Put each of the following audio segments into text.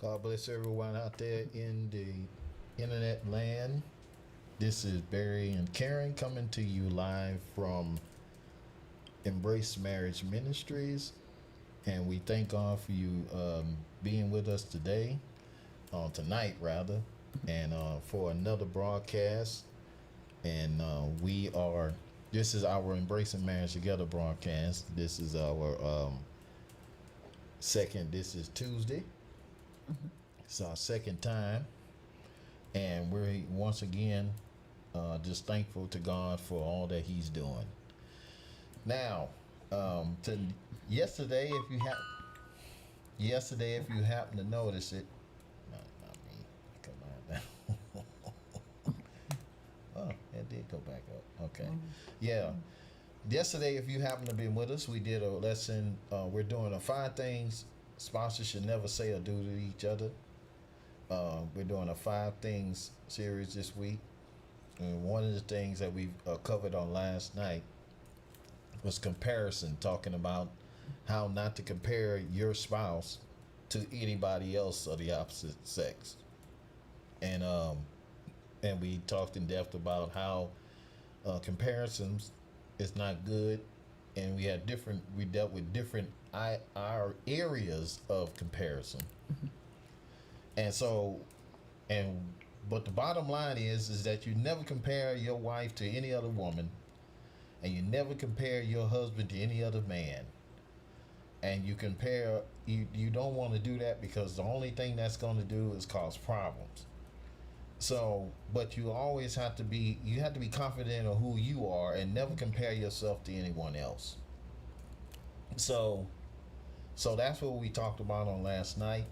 God bless everyone out there in the internet land. This is Barry and Karen coming to you live from Embrace Marriage Ministries. And we thank God for you being with us today, tonight rather, and for another broadcast. And this is our Embracing Marriage Together broadcast. This is our this is Tuesday. It's our second time, and we're once again just thankful to God for all that He's doing. Now, yesterday, if you happen to notice it, not me. Come on now. Oh, it did go back up. Okay, yeah. Yesterday, if you happen to be with us, we did a lesson. We're doing 5 things spouses should never say or do to each other. We're doing a 5 things series this week. And one of the things that we covered on last night was comparison, talking about how not to compare your spouse to anybody else of the opposite sex. And we talked in depth about how comparisons is not good, and we dealt with different our areas of comparison. But the bottom line is that you never compare your wife to any other woman, and you never compare your husband to any other man. And you don't want to do that, because the only thing that's going to do is cause problems. So, but you always have to be confident of who you are and never compare yourself to anyone else. So that's what we talked about on last night.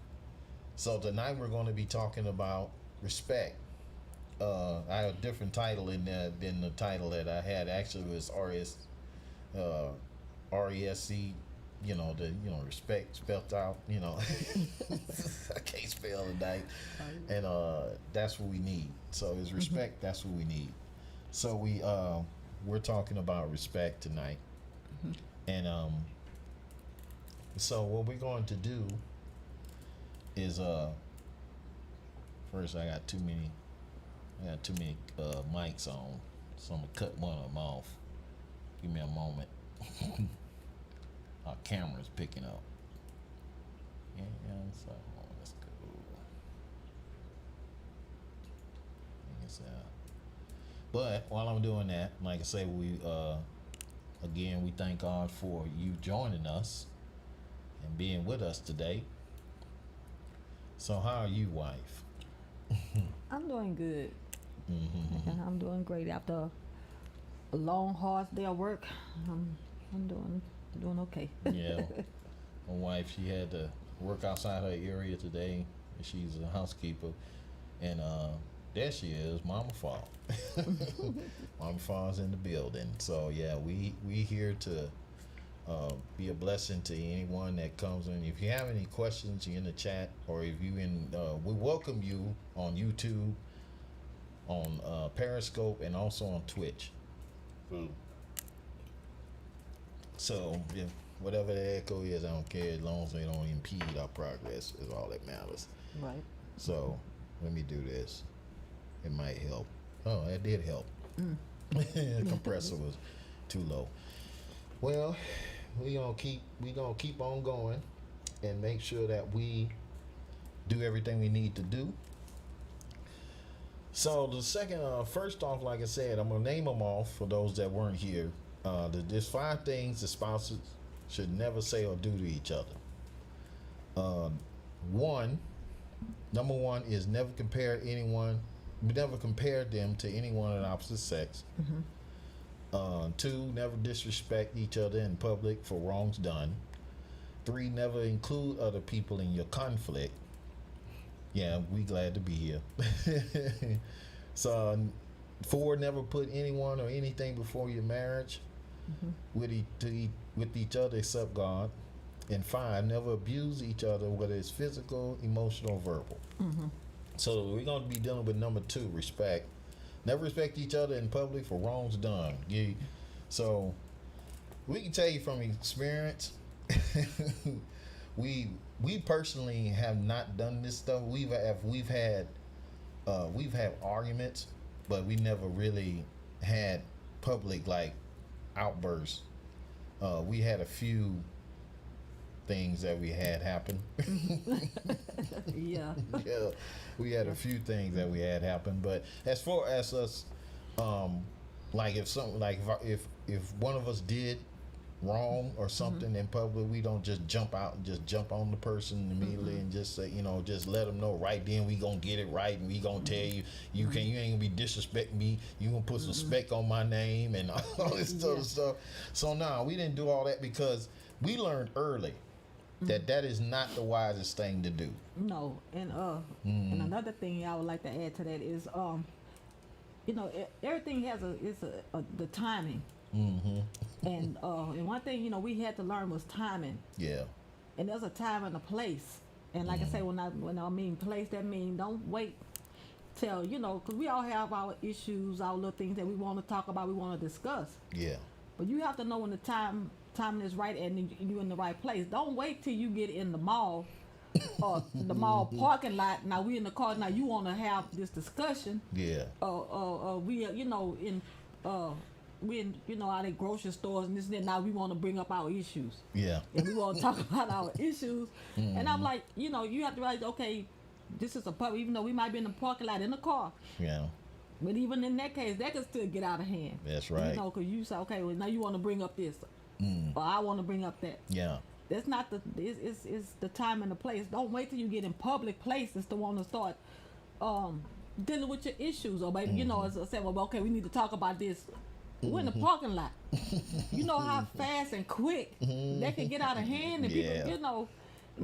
So tonight we're going to be talking about respect. I have a different title in there than the title that I had. Actually, it was RESC. Respect spelled out. I can't spell tonight, and that's what we need. So is respect. That's what we need. So we're talking about respect tonight, and so what we're going to do is first I got too many mics on, so I'm gonna cut one of them off. Give me a moment. Our camera's picking up. Yeah, so let's go. But while I'm doing that, like I say, we thank God for you joining us and being with us today. So how are you, wife? I'm doing good. I'm doing great after a long, hard day of work. I'm doing okay. Yeah, my wife, she had to work outside her area today. She's a housekeeper, and there she is, Mama Fall. Mama Fall's in the building. So yeah, we here to be a blessing to anyone that comes in. If you have any questions, you're in the chat, or if you we welcome you on YouTube, on Periscope, and also on Twitch. So yeah, whatever the echo is, I don't care, as long as they don't impede our progress is all that matters. Right. So let me do this. It might help. Oh, that did help. The compressor was too low. Well, we gonna keep on going and make sure that we do everything we need to do. So the first off, like I said, I'm gonna name them off for those that weren't here. There's 5 things the spouses should never say or do to each other. Number one is never compare them to anyone of the opposite sex. 2, never disrespect each other in public for wrongs done. 3, never include other people in your conflict. Yeah, we glad to be here. So 4, never put anyone or anything before your marriage with each other except God. And 5, never abuse each other, whether it's physical, emotional, or verbal. So we're going to be dealing with number 2, respect. Never respect each other in public for wrongs done. So we can tell you from experience, we personally have not done this stuff. We've had arguments, but we never really had public like outbursts. We had a few things that we had happen. Yeah. Yeah, we had a few things that we had happen. But as far as us, like if something like if one of us did wrong or something in public, we don't just jump out and just jump on the person immediately and just say, just let them know right then we gonna get it right and we gonna tell you you ain't gonna be disrespecting me, you gonna put some spec on my name and all this sort of stuff. So nah, we didn't do all that because we learned early that is not the wisest thing to do. No, and another thing I would like to add to that is everything has the timing. And one thing we had to learn was timing. Yeah. And there's a time and a place. And like I say, when I mean place, that means don't wait till because we all have our issues, our little things that we want to talk about, we want to discuss. Yeah. But you have to know when the timing is right and you're in the right place. Don't wait till you get in the mall or the mall parking lot. Now we in the car. Now you want to have this discussion. Yeah. We we in out at grocery stores and this and that. Now we want to bring up our issues. Yeah. And we want to talk about our issues. And I'm like, you have to realize, okay, this is a public. Even though we might be in the parking lot in the car. Yeah. But even in that case, that can still get out of hand. That's right. Because you say, okay, well now you want to bring up this, or I want to bring up that. Yeah. That's not it's the time and the place. Don't wait till you get in public places to want to start dealing with your issues, or maybe as I said, well, okay, we need to talk about this. We're in the parking lot. You know how fast and quick that can get out of hand, and people,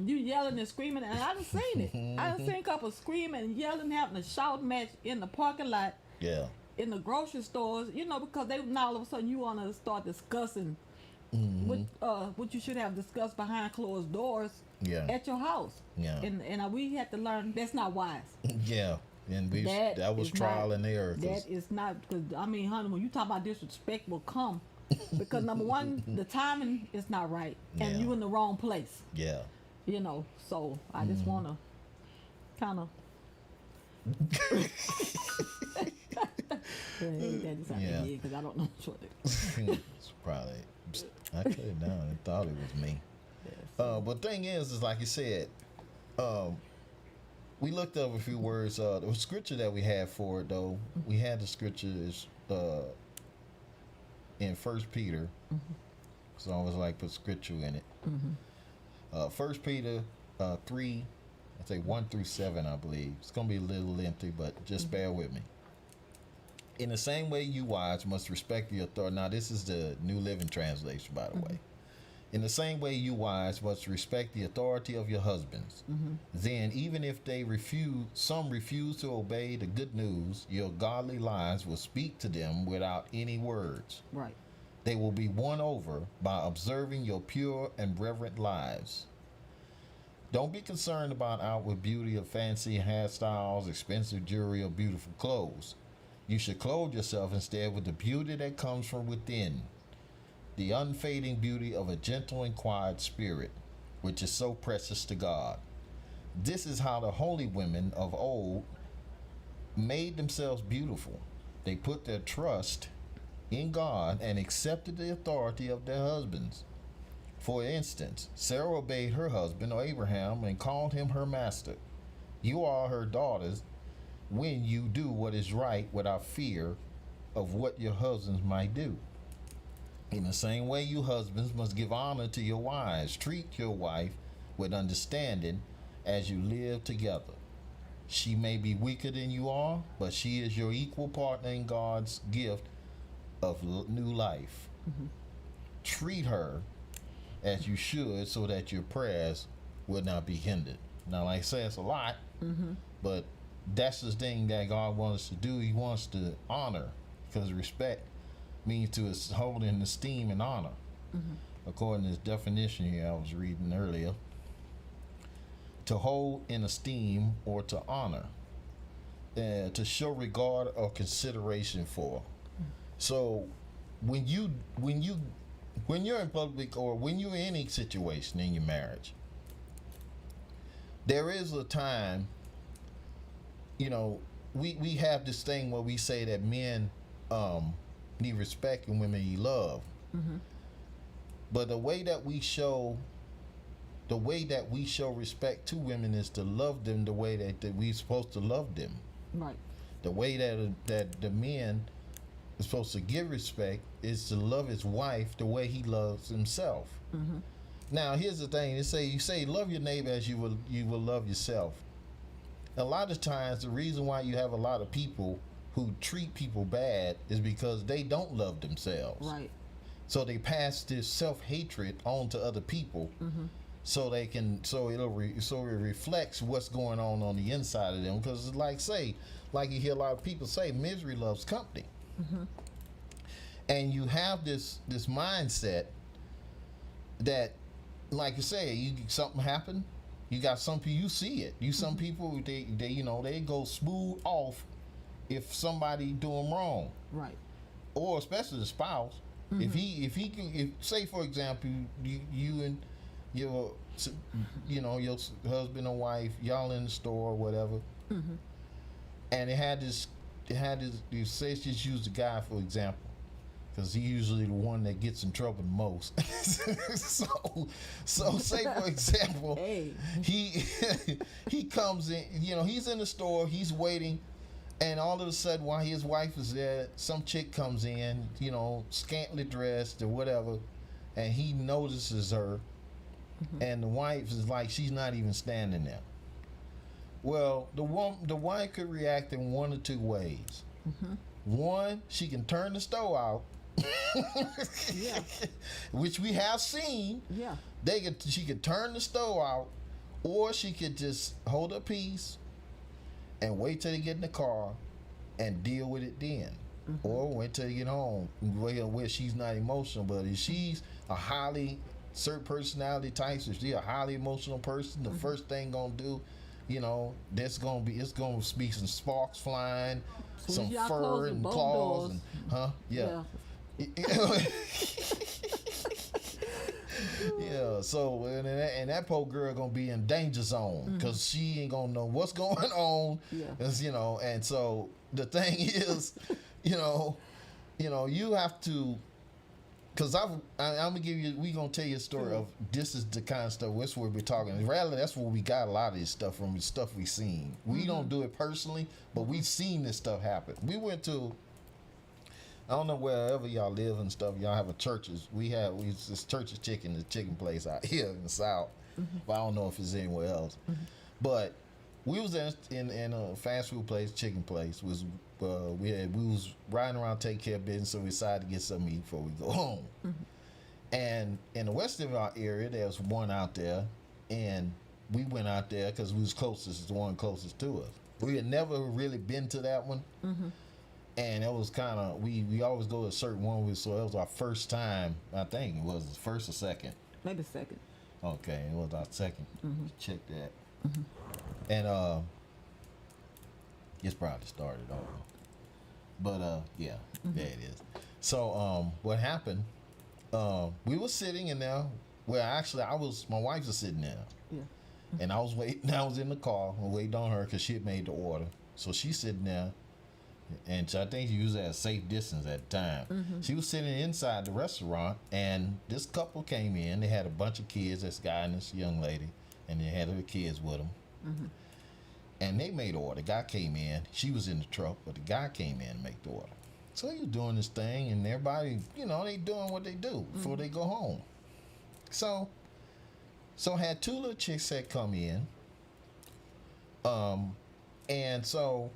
you yelling and screaming, and I done seen it. I done seen couples screaming, yelling, having a shout match in the parking lot. Yeah. In the grocery stores, because they now all of a sudden you want to start discussing what you should have discussed behind closed doors at your house. Yeah. And we had to learn that's not wise. Yeah. And that was trial and error. That is not, because honey, when you talk about disrespect will come because number one, the timing is not right and you in the wrong place. Yeah. So I just want to kind of because I don't know what it is. It's probably I cut it down and thought it was me. Yes. But thing is like you said, we looked up a few words. The scripture that we had for it, though, we had the scriptures in 1 Peter. So I always like put scripture in it. 1 Peter 3, I say 1 through 7, I believe. It's going to be a little lengthy, but just bear with me. In the same way, you wives must respect the authority. Now, this is the New Living Translation, by the way. In the same way, you wives must respect the authority of your husbands. Then, even if some refuse to obey the good news, your godly lives will speak to them without any words. Right. They will be won over by observing your pure and reverent lives. Don't be concerned about outward beauty of fancy hairstyles, expensive jewelry, or beautiful clothes. You should clothe yourself instead with the beauty that comes from within. The unfading beauty of a gentle and quiet spirit, which is so precious to God. This is how the holy women of old made themselves beautiful. They put their trust in God and accepted the authority of their husbands. For instance, Sarah obeyed her husband, Abraham, and called him her master. You are her daughters when you do what is right without fear of what your husbands might do. In the same way, you husbands must give honor to your wives. Treat your wife with understanding as you live together. She may be weaker than you are, but she is your equal partner in God's gift of new life. Treat her as you should so that your prayers will not be hindered. Now, like I say, it's a lot, but that's the thing that God wants us to do. He wants to honor, because respect means to hold in esteem and honor. According to this definition here I was reading earlier, to hold in esteem or to honor, to show regard or consideration for. So when you're in public or when you're in any situation in your marriage, there is a time, you know, we have this thing where we say that men need respect and women need love. But the way that we show respect to women is to love them the way that we're supposed to love them. Right. The way that the men is supposed to give respect is to love his wife the way he loves himself. Now, here's the thing: you say love your neighbor as you will love yourself. A lot of times, the reason why you have a lot of people who treat people bad is because they don't love themselves. Right. So they pass this self-hatred on to other people, so they can it reflects what's going on the inside of them. Because like you hear a lot of people say, misery loves company. And you have this mindset that, like you say, something happened, you got some people, you see it. Some people they go smooth off if somebody do them wrong. Right. Or especially the spouse. If say for example you and your your husband or wife, y'all in the store or whatever, and it had this you say, just use the guy for example, because he's usually the one that gets in trouble the most. so say for example, Hey. he comes in, he's in the store, he's waiting, and all of a sudden while his wife is there, some chick comes in, scantily dressed or whatever, and he notices her, and the wife is like, she's not even standing there. Well, the wife could react in one or two ways. One, she can turn the stove out, Yeah. which we have seen. Yeah. She could turn the stove out, or she could just hold her peace and wait till they get in the car and deal with it then. Or wait till they get home where she's not emotional. But if she's a highly certain personality type, if she's a highly emotional person, the first thing gonna do, it's gonna be some sparks flying, Soon some as y'all fur close the and boat claws, doors. and yeah. Yeah, so and that poor girl gonna be in danger zone because she ain't gonna know what's going on. Yeah. And so the thing is, you have to, because I'm gonna give you, we gonna tell you a story of this is the kind of stuff. That's where we're talking. Rather, that's where we got a lot of this stuff from. The stuff we seen. We don't do it personally, but we've seen this stuff happen. We went to, I don't know wherever y'all live and stuff. Y'all have a churches. We this Church's Chicken, the chicken place out here in the South. But I don't know if it's anywhere else. But we was in a fast food place, chicken place. We was riding around taking care of business, so we decided to get something to eat before we go home. And in the west of our area, there's one out there, and we went out there because we was closest. It's the one closest to us. We had never really been to that one. And it was kind of, we always go to a certain one, so it was our first time. I think it was the first or second. Maybe second. Okay, it was our second. Check that. And it's probably started over. But yeah, there it is. So what happened? We were sitting in there. Well, actually, my wife was sitting there. Yeah. And I was waiting. I was in the car waiting on her because she had made the order. So she's sitting there. And so I think she was at a safe distance at the time. She was sitting inside the restaurant, and this couple came in. They had a bunch of kids, this guy and this young lady, and they had their kids with them. And they made the order. The guy came in. She was in the truck, but the guy came in and make the order. So he was doing this thing, and everybody, they doing what they do before they go home. So had two little chicks that come in. And so,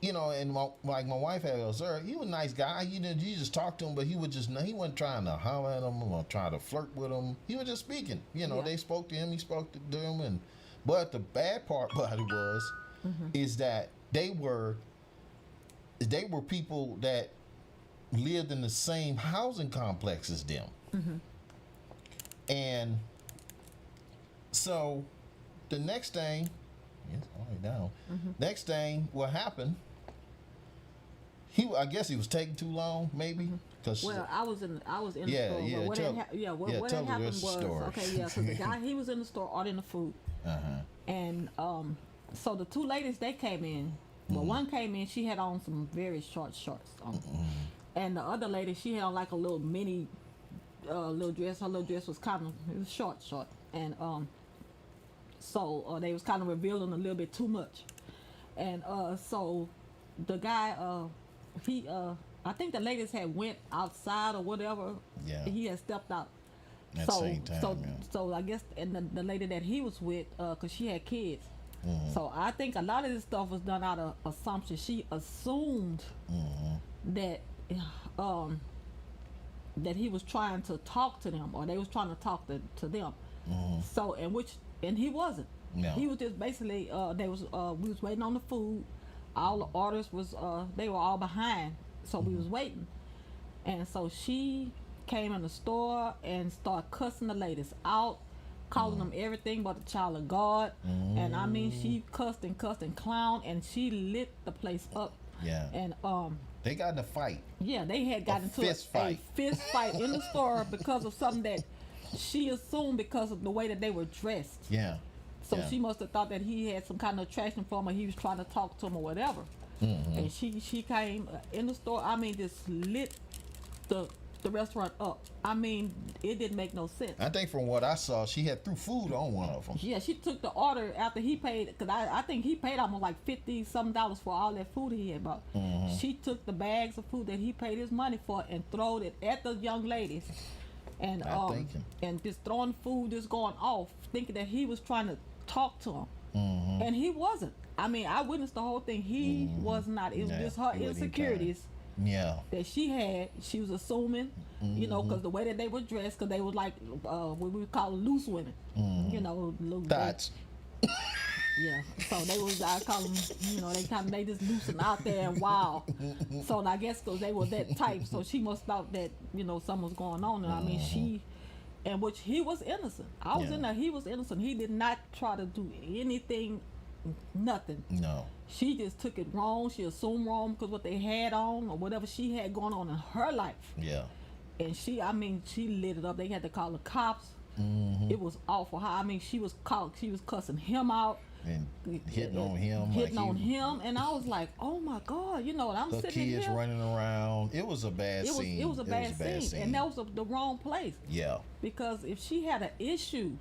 and my wife had observed, he was a nice guy. You just talked to him, but he wasn't trying to holler at him or try to flirt with him. He was just speaking. They spoke to him, he spoke to them, but the bad part about it was, is that they were people that lived in the same housing complex as them. And so the next thing, all the way down. Next thing, what happened? I guess he was taking too long, maybe. Cause Well, I was in the Yeah, store. yeah, But what tell- what yeah, what tell had the happened rest of was the story. okay, yeah. So the guy he was in the store ordering the food, and so the two ladies they came in. Well, one came in, she had on some very short shorts on, and the other lady she had on like a little mini little dress. Her little dress was kind of it was short, and so they was kind of revealing a little bit too much, and so the guy he I think the ladies had went outside or whatever. Yeah. He had stepped out. At so the same time, so yeah. so I guess and the lady that he was with, cause she had kids. So I think a lot of this stuff was done out of assumption. She assumed that that he was trying to talk to them or they was trying to talk to them. So and he wasn't. No. He was just basically we was waiting on the food. All the orders was they were all behind, so we was waiting. And so she came in the store and started cussing the ladies out, calling them everything but a child of God. And I mean, she cussed and clown, and she lit the place up. Yeah. And They got in a fight. yeah, they had got into fist fight. a fist fight in the store because of something that she assumed because of the way that they were dressed. Yeah. So Yeah. she must have thought that he had some kind of attraction for him, or he was trying to talk to him, or whatever. And she came in the store. I mean, just lit the restaurant up. I mean, it didn't make no sense. I think from what I saw, she had threw food on one of them. Yeah, she took the order after he paid, because I think he paid almost like $50-something for all that food he had bought. She took the bags of food that he paid his money for and throwed it at the young ladies. And Not thinking. and just throwing food, just going off, thinking that he was trying to talk to him. And he wasn't. I mean, I witnessed the whole thing. He was not. It was Yeah, just her he wasn't even insecurities Yeah. that she had. She was assuming, you know, because the way that they were dressed, because they were like what we would call loose women, you know, little Thoughts. yeah. So they was, I call them, you know, they just loosened out there and wild. So I guess because they were that type, so she must thought that, you know, something was going on. And I mean, and which he was innocent. I was Yeah. in there. He was innocent. He did not try to do anything, nothing. No. She just took it wrong. She assumed wrong because what they had on or whatever she had going on in her life. Yeah. And she lit it up. They had to call the cops. It was awful. I mean, she was cussing him out, And hitting on him. hitting like on he- him, and I was like, oh my God, you know. And I'm The sitting kids here. running around. It was a bad scene. It was a bad scene, and that was the wrong place. Yeah. Because if she had an issue,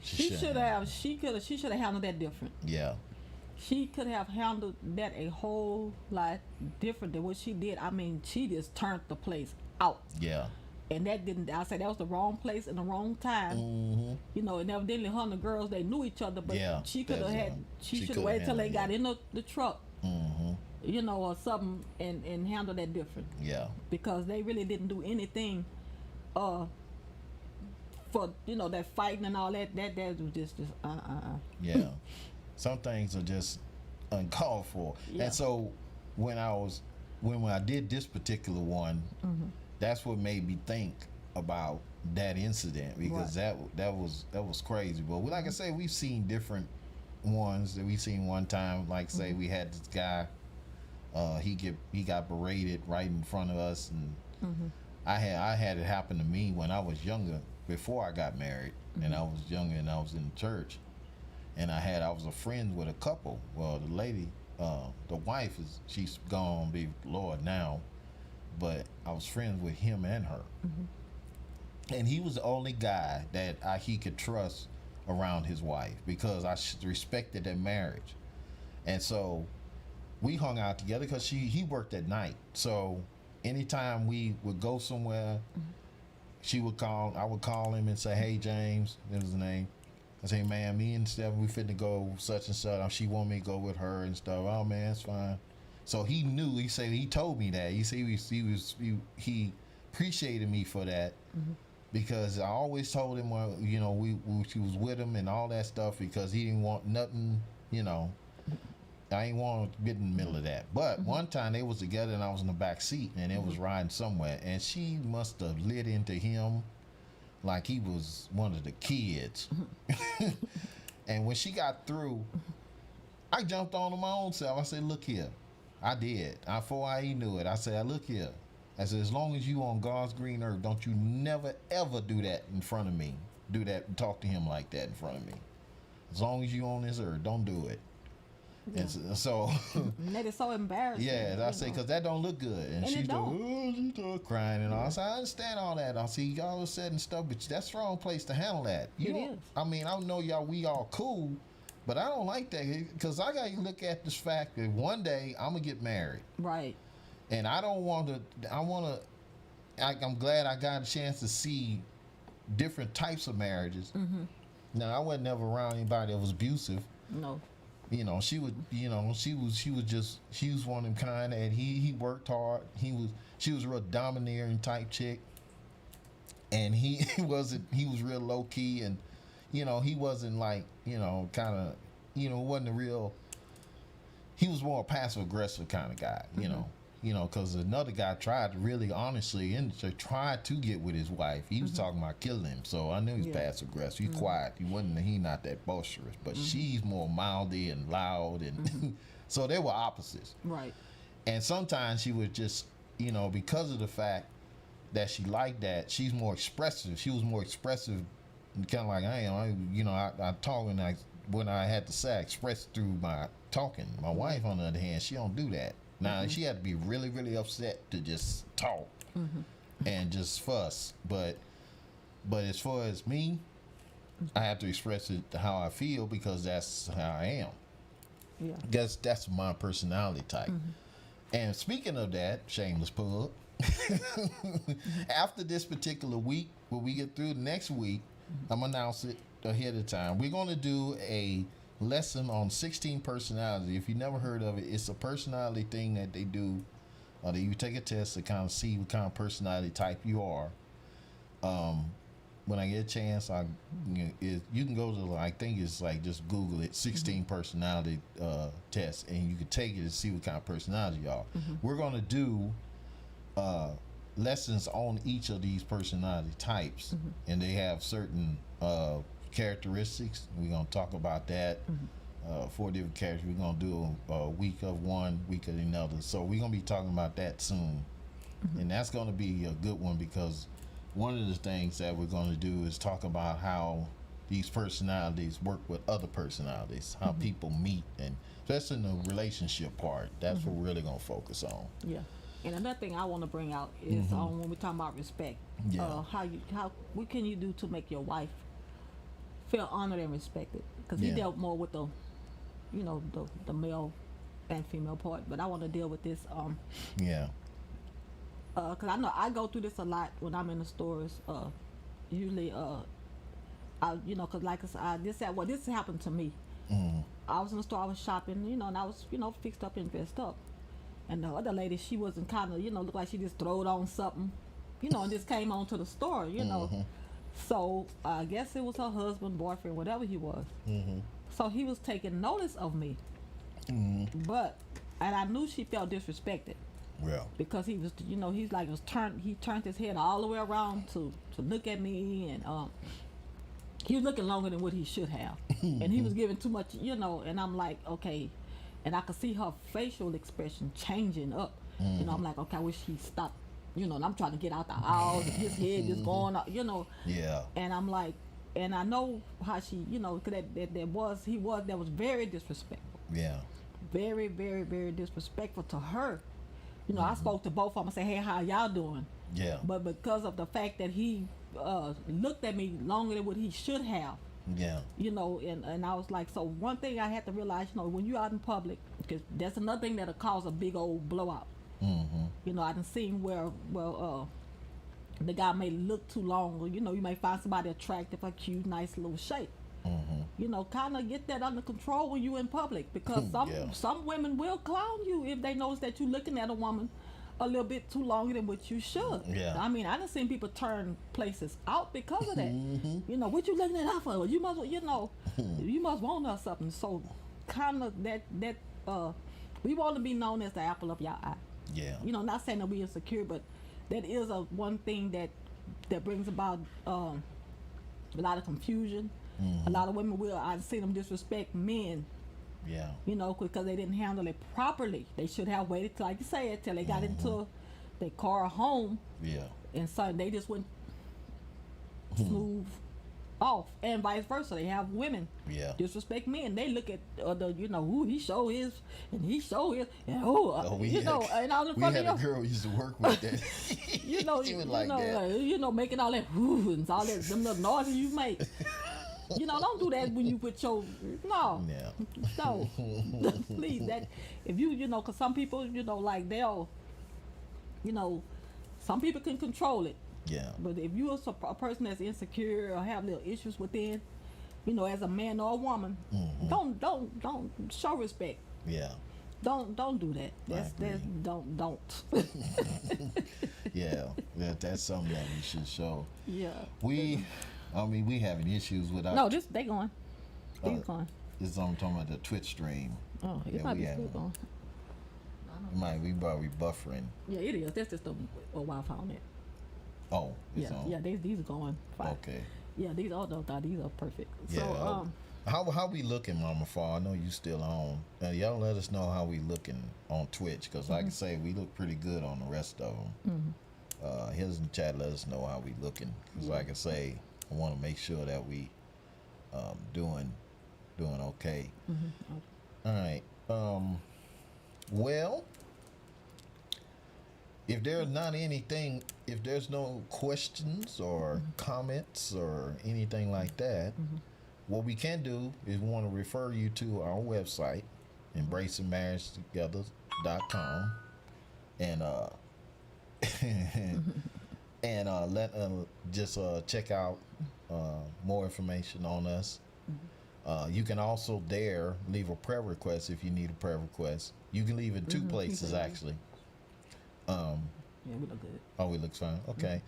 she shouldn't should have handled that different. Yeah. She could have handled that a whole lot different than what she did. I mean, she just turned the place out. Yeah. And that didn't, I said that was the wrong place and the wrong time. You know, and evidently her and the girls, they knew each other, but Yeah, she could have that's, had, she she should have coulda waited till they handled got in the truck, you know, or something, and handled that different. Yeah. Because they really didn't do anything for, you know, that fighting and all that was just Yeah. Some things are just uncalled for. Yeah. And so when I did this particular one, that's what made me think about that incident, because that was crazy. But like I say, we've seen different ones that we've seen one time. Like say we had this guy, he got berated right in front of us, and I had it happen to me when I was younger, before I got married, and I was younger and I was in church, and I was a friend with a couple. Well, the lady, the wife she's gone be with the Lord now, but I was friends with him and her, and he was the only guy that he could trust around his wife, because I respected their marriage. And so we hung out together because he worked at night, so anytime we would go somewhere, I would call him and say, hey James, that was his name. I say, man, me and Steph, we finna go such and such. She want me to go with her and stuff. Oh man, it's fine. So he knew. He told me that. He appreciated me for that, because I always told him, well, you know, she was with him and all that stuff, because he didn't want nothing. You know, I ain't want to get in the middle of that. But one time they was together and I was in the back seat and it was riding somewhere, and she must have lit into him like he was one of the kids. And when she got through, I jumped on my own self. I said, look here. I did. Before I even knew it, I said, look here. I said, as long as you on God's green earth, don't you never ever do that in front of me. Do that, talk to him like that in front of me. As long as you on this earth, don't do it. Yeah. And so, And that is so embarrassing. yeah, I say, because that don't look good. And she started crying and all. I said, I understand all that. I see y'all said and stuff, but that's the wrong place to handle that. It is. I mean, I know y'all, we all cool, but I don't like that, because I got to look at this fact that one day I'm going to get married. Right. And I don't want to, I'm glad I got a chance to see different types of marriages. Mm-hmm. Now, I wasn't never around anybody that was abusive. No. You know, she was one of them kind that he worked hard. She was a real domineering type chick. And he was real low key, and, you know, he wasn't like, you know, kind of, you know, wasn't a real, he was more passive aggressive kind of guy, you know. You know, because another guy tried to really honestly and tried to get with his wife. He was talking about killing him, so I knew he was passive aggressive. He's quiet. He not that boisterous, but she's more mouthy and loud, and so they were opposites. Right. And sometimes she would just, you know, because of the fact that she liked that, she's more expressive. She was more expressive, kind of like I am. I talk when I had to say, I express through my talking. My wife, on the other hand, she don't do that. Now, she had to be really, really upset to just talk and just fuss. But as far as me, I have to express it how I feel, because that's how I am. Yeah. That's my personality type. And speaking of that, shameless plug, after this particular week, when we get through next week, I'm going to announce it ahead of time. We're going to do a lesson on 16 personality. If you never heard of it, it's a personality thing that they do. That you take a test to kind of see what kind of personality type you are. When I get a chance, you can go to, I think it's like, just Google it, 16 personality tests, and you can take it and see what kind of personality you are. We're going to do lessons on each of these personality types, and they have certain characteristics. We're going to talk about that. 4 different characters. We're going to do a week of one, week of another. So we're going to be talking about that soon. And that's going to be a good one, because one of the things that we're going to do is talk about how these personalities work with other personalities, how people meet, and that's in the relationship part. That's what we're really going to focus on. Yeah. And another thing I want to bring out is when we're talking about respect. Yeah. What can you do to make your wife feel honored and respected? Because he dealt more with the male and female part, but I want to deal with this. Because I know I go through this a lot when I'm in the stores. Usually, because like I said, this happened to me. I was in the store, I was shopping, and I was, fixed up and dressed up. And the other lady, she wasn't kind of, looked like she just throwed on something, and just came on to the store, So I guess it was her husband, boyfriend, whatever he was. So he was taking notice of me. And I knew she felt disrespected. Well, because he was, he's like, he turned his head all the way around to look at me, and he was looking longer than what he should have. And he was giving too much, and I'm like, okay. And I could see her facial expression changing up. I'm like, okay, I wish he stopped, and I'm trying to get out the aisle, and his head just going up, Yeah. And I'm like, and I know how she, that was very disrespectful. Yeah. Very, very, very disrespectful to her. I spoke to both of them and said, hey, how y'all doing? Yeah. But because of the fact that he looked at me longer than what he should have, yeah. And I was like, so one thing I had to realize, when you're out in public, because that's another thing that'll cause a big old blowout. I done seen where the guy may look too long, or, you may find somebody attractive or cute, nice little shape. Kind of get that under control when you're in public, because some women will clown you if they notice that you're looking at a woman a little bit too longer than what you should. Yeah. I mean, I done seen people turn places out because of that. What you looking at her for? You must, you must want her something. So, kind of that we want to be known as the apple of your eye. Yeah. Not saying that we insecure, but that is one thing that brings about a lot of confusion. A lot of women I've seen them disrespect men. Yeah. Because they didn't handle it properly. They should have waited till, like you said, till they got into, their car home, Yeah. and so they just went smooth off, and vice versa. They have women Yeah. disrespect men. They look at the ooh, he show his, and he show his, and We you had, know, and all in we front had of a you. girl we used to work with that. You know, she was like that. you know, making all that whoo and all that them little noises you make. You know, don't do that when you put your no, Yeah. no, please. That if you know, because some people, you know, like they'll, you know, some people can control it, Yeah. but if you're a person that's insecure or have little issues within, you know, as a man or a woman, don't show respect. Yeah. Don't do that. That's agree. don't. Yeah. That's something that we should show. Yeah. We having issues with our. No, they going. These Uh, going. This is I'm talking about the Twitch stream. Oh, it yeah, might we be have still it. going. We probably buffering. Yeah, it is. That's just a Wi-Fi on it. Oh, it's Yeah, on. yeah. These are going fine. Okay. Yeah, these these are perfect. Yeah. So How we looking, Mama Fall? I know you still on. Y'all let us know how we looking on Twitch, because like I say, we look pretty good on the rest of them. Here's in the chat. Let us know how we looking, because like I say, I want to make sure that we doing okay. All right. Well, if there's if there's no questions or comments or anything like that, what we can do is we want to refer you to our website, embracingmarriagetogether.com, and just check out more information on us. You can also leave a prayer request if you need a prayer request. You can leave in two places actually. yeah, we look good. Oh, it looks fine. Okay.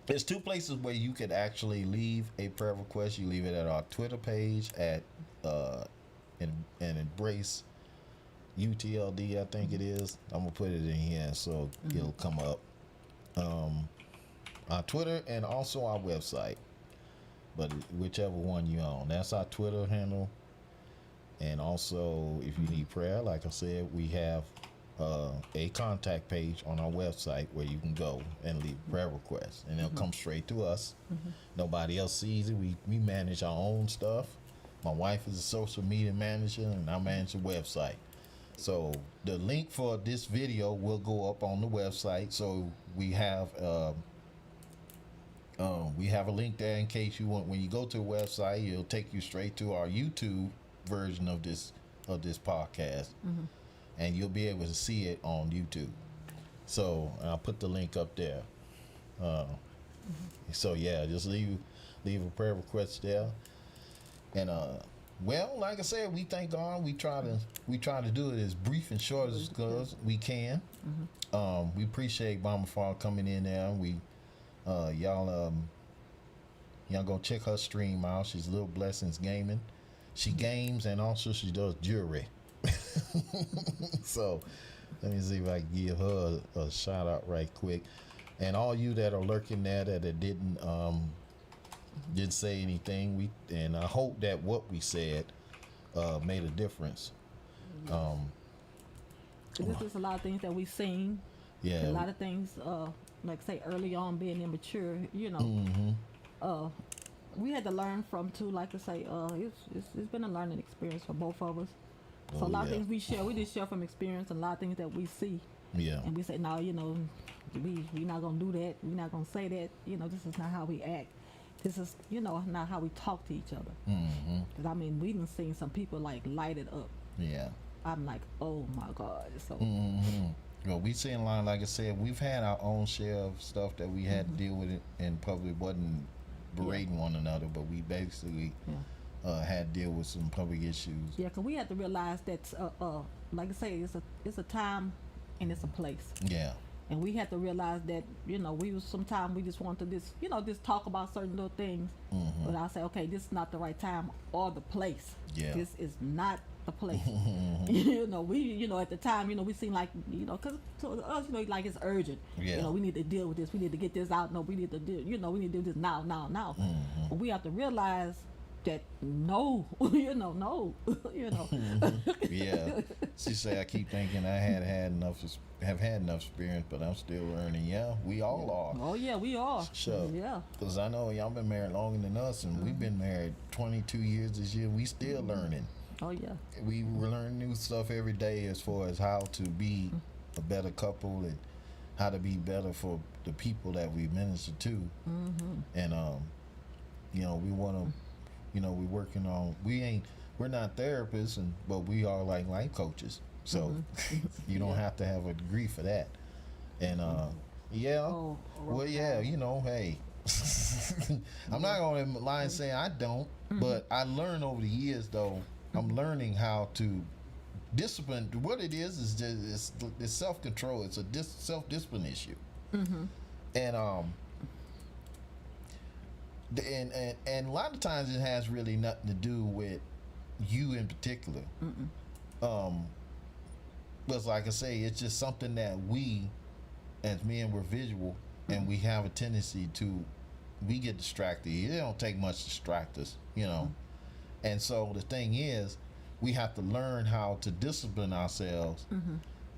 There's two places where you could actually leave a prayer request. You leave it at our Twitter page at and Embrace UTLD, I think it is. I'm gonna put it in here so it'll come up. Our Twitter and also our website, but whichever one you own. That's our Twitter handle. And also, if you need prayer, like I said, we have a contact page on our website where you can go and leave prayer requests, and it'll come straight to us. Nobody else sees it. We manage our own stuff. My wife is a social media manager, and I manage the website. So the link for this video will go up on the website. So we have a link there in case you want. When you go to the website, it'll take you straight to our YouTube version of this podcast, and you'll be able to see it on YouTube. So I'll put the link up there. So yeah, just leave a prayer request there, and well, like I said, we thank God. We try to do it as brief and short as we can. We appreciate Mama Fall coming in there. We y'all go check her stream out. She's Little Blessings Gaming. She games and also she does jewelry. So let me see if I can give her a shout out right quick. And all you that are lurking there that didn't say anything, and I hope that what we said made a difference. There's just a lot of things that we've seen. Yeah. A lot of things, like say early on being immature, you know. We had to learn from too. Like I say, it's been a learning experience for both of us. So a lot of things we just share from experience, and a lot of things that we see. Yeah. And we say, no, you know, we're not gonna do that. We're not gonna say that. You know, this is not how we act. This is, you know, not how we talk to each other. Because I mean, we done seen some people like light it up. Yeah. I'm like, oh my God. So. Well, we seen a lot. Like I said, we've had our own share of stuff that we had to deal with it, and probably wasn't berating one another, but we basically had to deal with some public issues. Yeah, because we had to realize that, like I say, it's a time and it's a place. Yeah. And we had to realize that, you know, sometimes we just want to just talk about certain little things. But I say, okay, this is not the right time or the place. Yeah. This is not the place. You know, at the time, you know, we seem like, you know, because to us, you know, like it's urgent. Yeah. You know, we need to deal with this. We need to get this out. No, we need to do, you know, we need to do this now. But we have to realize that no, no, Yeah. She say I keep thinking I have had enough experience, but I'm still learning. Yeah, we all are. Oh yeah, we are. Sure. Yeah. Because I know y'all been married longer than us, and we've been married 22 years this year. We still learning. Oh yeah. We learn new stuff every day as far as how to be a better couple and how to be better for the people that we minister to. And we want to, we're working on. We're not therapists, but we are like life coaches. So you don't have to have a degree for that. And well, yeah, hey. I'm not going to lie and say I don't, but I learned over the years though. I'm learning how to discipline. What it is just it's self-control. It's a self-discipline issue. And and a lot of times it has really nothing to do with you in particular. But like I say, it's just something that we, as men, we're visual, and we have a tendency to, we get distracted. It don't take much to distract us, And so the thing is, we have to learn how to discipline ourselves.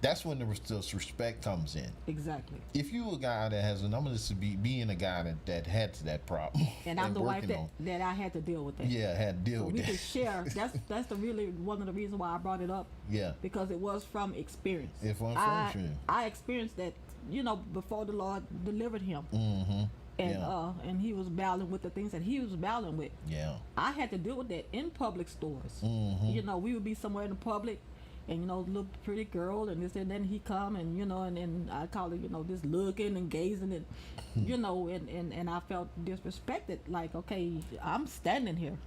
That's when the respect comes in. Exactly. If you a guy that has, and I'm going to be being a guy that had that problem, and I'm the wife that I had to deal with that. Yeah, had to deal with that. We could share. That's the really one of the reasons why I brought it up. Yeah. Because it was from experience. It was from experience. I experienced that, before the Lord delivered him. And he was battling with the things that he was battling with. Yeah. I had to deal with that in public stores. We would be somewhere in the public, and little pretty girl and this and then he come and and I call it just looking and gazing and and I felt disrespected, like, okay, I'm standing here,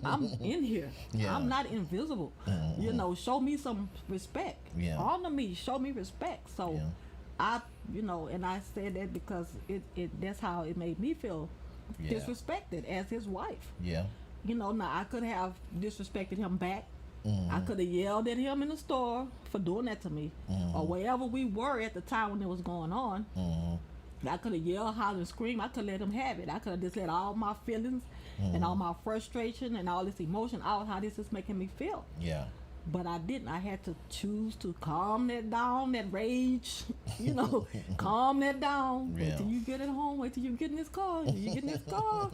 I'm in here, I'm not invisible, show me some respect, honor me, show me respect. So I and I said that because it that's how it made me feel disrespected as his wife. Now I could have disrespected him back. I could have yelled at him in the store for doing that to me, or wherever we were at the time when it was going on. I could have yelled, hollered, and screamed. I could let him have it. I could have just let all my feelings and all my frustration and all this emotion out, how this is making me feel. But I didn't. I had to choose to calm that down, that rage, calm that down. Wait till you get at home. Wait till you get in this car. You get in this car.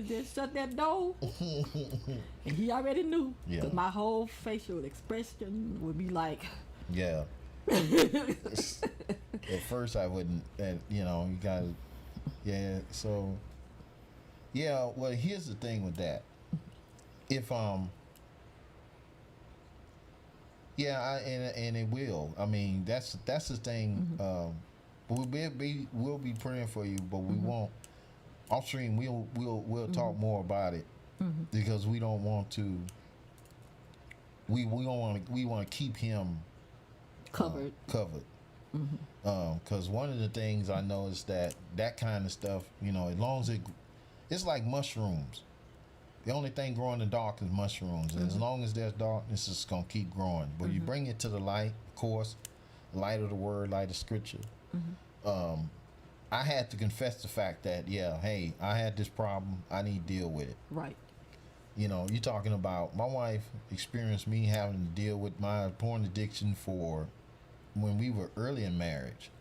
Just shut that door. And he already knew. Because my whole facial expression would be like. Yeah. At first I wouldn't, you got to, so, well, here's the thing with that. If, and it will. I mean, that's the thing. We'll be praying for you, but we won't. Off stream, we'll talk more about it because we don't want to. We want to keep him covered. Because one of the things I know is that kind of stuff. As long as it's like mushrooms. The only thing growing in the dark is mushrooms. And as long as there's darkness, it's going to keep growing. But you bring it to the light, of course, light of the word, light of scripture. I had to confess the fact that, hey, I had this problem. I need to deal with it. Right. You're talking about my wife experienced me having to deal with my porn addiction for when we were early in marriage.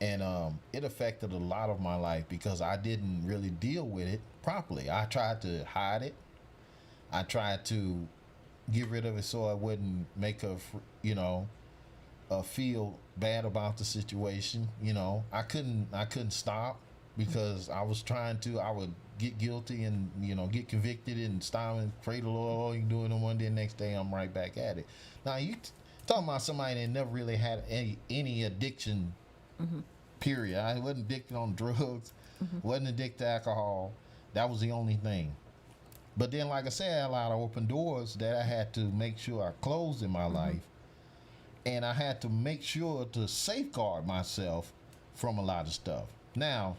And it affected a lot of my life because I didn't really deal with it properly. I tried to hide it. I tried to get rid of it so I wouldn't make her, feel bad about the situation. I couldn't stop because I was trying to. I would get guilty and get convicted and stop and pray the Lord. Oh, you can do it on one day, next day I'm right back at it. Now you talking about somebody that never really had any addiction. Period. I wasn't addicted on drugs. Wasn't addicted to alcohol. That was the only thing. But then, like I said, I had a lot of open doors that I had to make sure I closed in my life. And I had to make sure to safeguard myself from a lot of stuff. Now,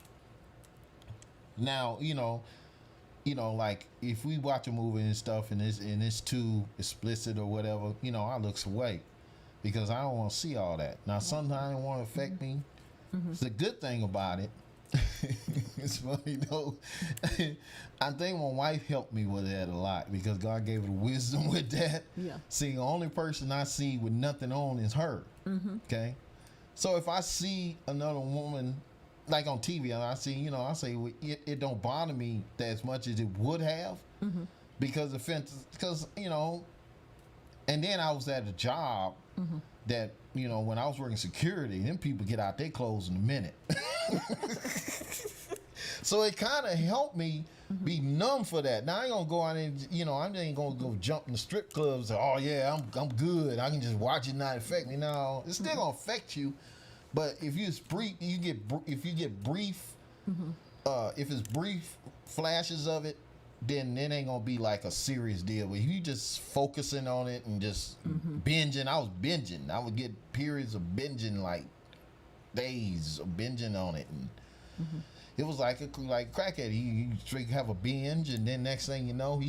like if we watch a movie and stuff and it's too explicit or whatever, I look away because I don't want to see all that. Now, sometimes it won't affect me. The good thing about it It's funny though. I think my wife helped me with that a lot because God gave her the wisdom with that. Yeah. See, the only person I see with nothing on is her. Okay. So if I see another woman, like on TV, and I see, I say well, it don't bother me as much as it would have, because and then I was at a job that when I was working security, them people get out their clothes in a minute. So it kind of helped me be numb for that. Now I ain't gonna go out and I ain't gonna go jump in the strip clubs. And, oh yeah, I'm good. I can just watch it not affect me. No, it's still gonna affect you. But if you brief, if it's brief flashes of it, then it ain't gonna be like a serious deal. But if you just focusing on it and just binging, I was binging. I would get periods of binging, like days of binging on it, and it was like crackhead. He straight have a binge, and then next thing you know,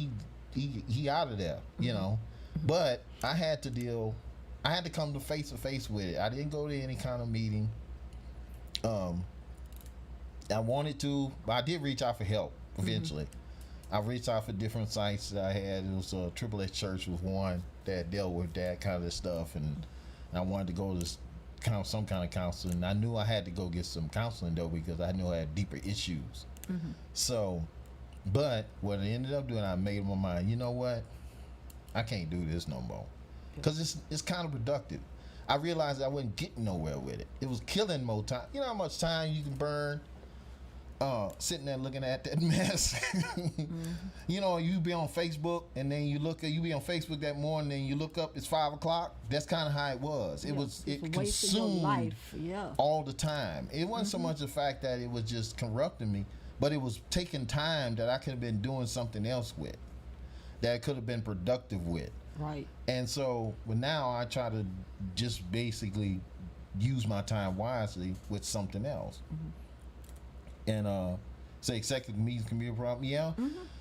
he out of there. But I had to come to face with it. I didn't go to any kind of meeting. I wanted to, but I did reach out for help eventually. I reached out for different sites that I had. It was Triple X Church was one that dealt with that kind of stuff, and I wanted to go to some kind of counseling. I knew I had to go get some counseling though because I knew I had deeper issues. So, but what I ended up doing, I made up my mind. You know what? I can't do this no more because it's counterproductive. I realized I wasn't getting nowhere with it. It was killing more time. You know how much time you can burn sitting there looking at that mess. You be on Facebook and then you be on Facebook that morning and you look up, it's 5 o'clock. That's kind of how it was. It consumed life. all the time. It wasn't so much the fact that it was just corrupting me, but it was taking time that I could have been doing something else with, that I could have been productive with. Right. And so, but now I try to just basically use my time wisely with something else. And say executive meetings can be a problem. Yeah.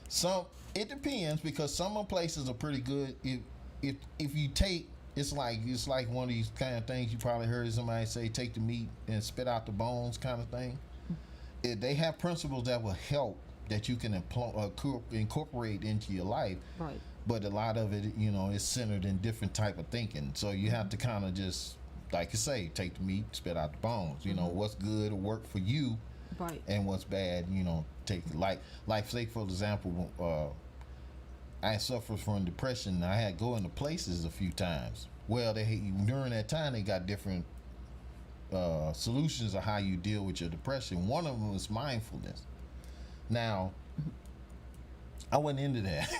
Some it depends because some of places are pretty good. If you take it's like one of these kind of things you probably heard somebody say, take the meat and spit out the bones kind of thing. They have principles that will help that you can incorporate into your life. Right. But a lot of it, is centered in different type of thinking. So you have to kind of just, like you say, take the meat, spit out the bones. What's good will work for you. Right. And what's bad, take like say for example, I suffered from depression. I had to go into places a few times. Well, during that time they got different solutions of how you deal with your depression. One of them was mindfulness. Now, I wasn't into that.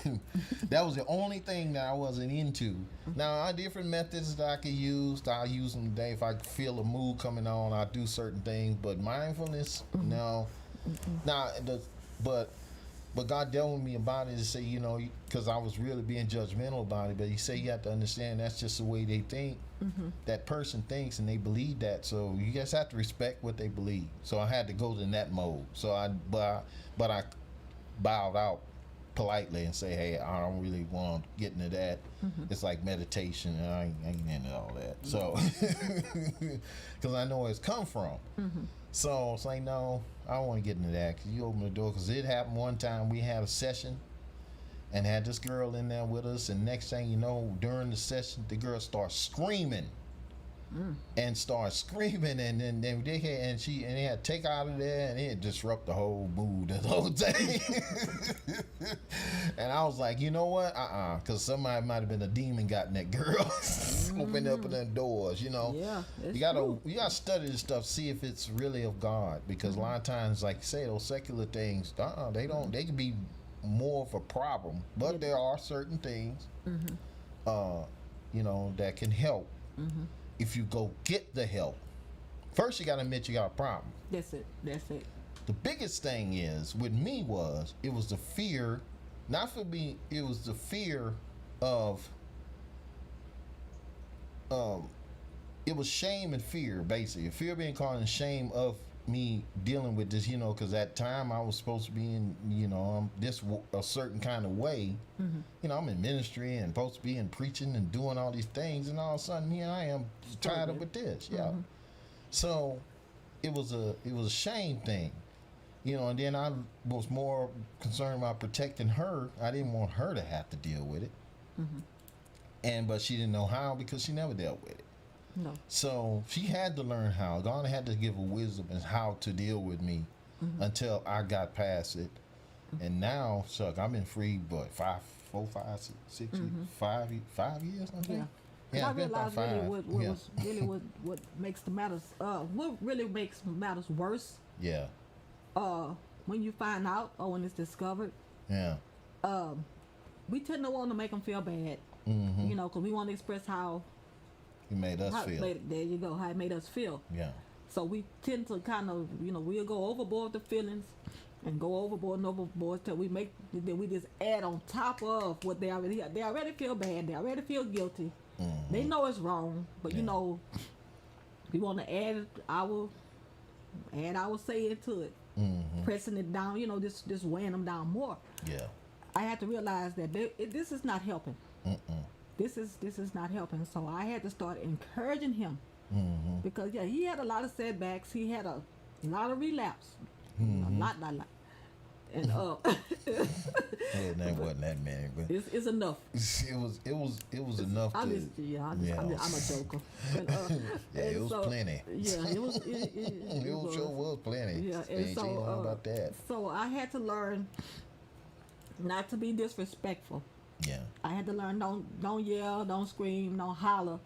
That was the only thing that I wasn't into. Now, I have different methods that I could use. I'll use them today. If I feel a mood coming on, I'll do certain things. But mindfulness, no. Now, but God dealt with me about it and say, because I was really being judgmental about it. But He said you have to understand that's just the way they think. That person thinks and they believe that. So you just have to respect what they believe. So I had to go in that mode. So I bowed out politely and say, hey, I don't really want to get into that. It's like meditation and I ain't into all that. So because I know where it's come from. So it's like, no, I don't want to get into that because you open the door. Because it happened one time we had a session and had this girl in there with us, and next thing you know, during the session the girl starts screaming and then they had they had to take out of there, and it disrupt the whole mood of the whole day. And I was like, you know what? Because somebody might have been a demon got in that girl. Open up the doors, Yeah, you gotta study this stuff, see if it's really of God, because a lot of times, like you say, those secular things, they can be more of a problem, but there are certain things that can help if you go get the help. First you gotta admit you got a problem. That's it. The biggest thing is with me it was the fear, not for me, it was the fear of it was shame and fear, basically. Fear of being caught and shame of me dealing with this, because at time I was supposed to be in, a certain kind of way. I'm in ministry and supposed to be in preaching and doing all these things, and all of a sudden here I am tied up with this. So it was a shame thing. you know, and then I was more concerned about protecting her. I didn't want her to have to deal with it. But she didn't know how because she never dealt with it. No. So she had to learn how. God had to give her wisdom and how to deal with me until I got past it. And now, Chuck, I've been free, but 5 years, I think. Yeah. I it's been about realized really 5. what was really what makes the matters what really makes matters worse Yeah. when you find out or when it's discovered. Yeah. We tend to want to make them feel bad, Mm-hmm. you know, because we want to express how He made us feel. there you go, how it made us feel. Yeah. So we tend to kind of, you know, we'll go overboard with the feelings and go overboard till we just add on top of what they already feel bad, they already feel guilty. They know it's wrong, but you know, we want to add our say into it, pressing it down, you know, just weighing them down more. Yeah. I had to realize that this is not helping. This is not helping. So I had to start encouraging him because he had a lot of setbacks. He had a lot of relapse, a lot. And That wasn't that many, but it's enough. it was enough to. I'm a joker. And, it was plenty. Yeah, it was. It sure was plenty. Yeah, and Ain't so lying about that. So I had to learn not to be disrespectful. Yeah. I had to learn don't yell, don't scream, don't holler,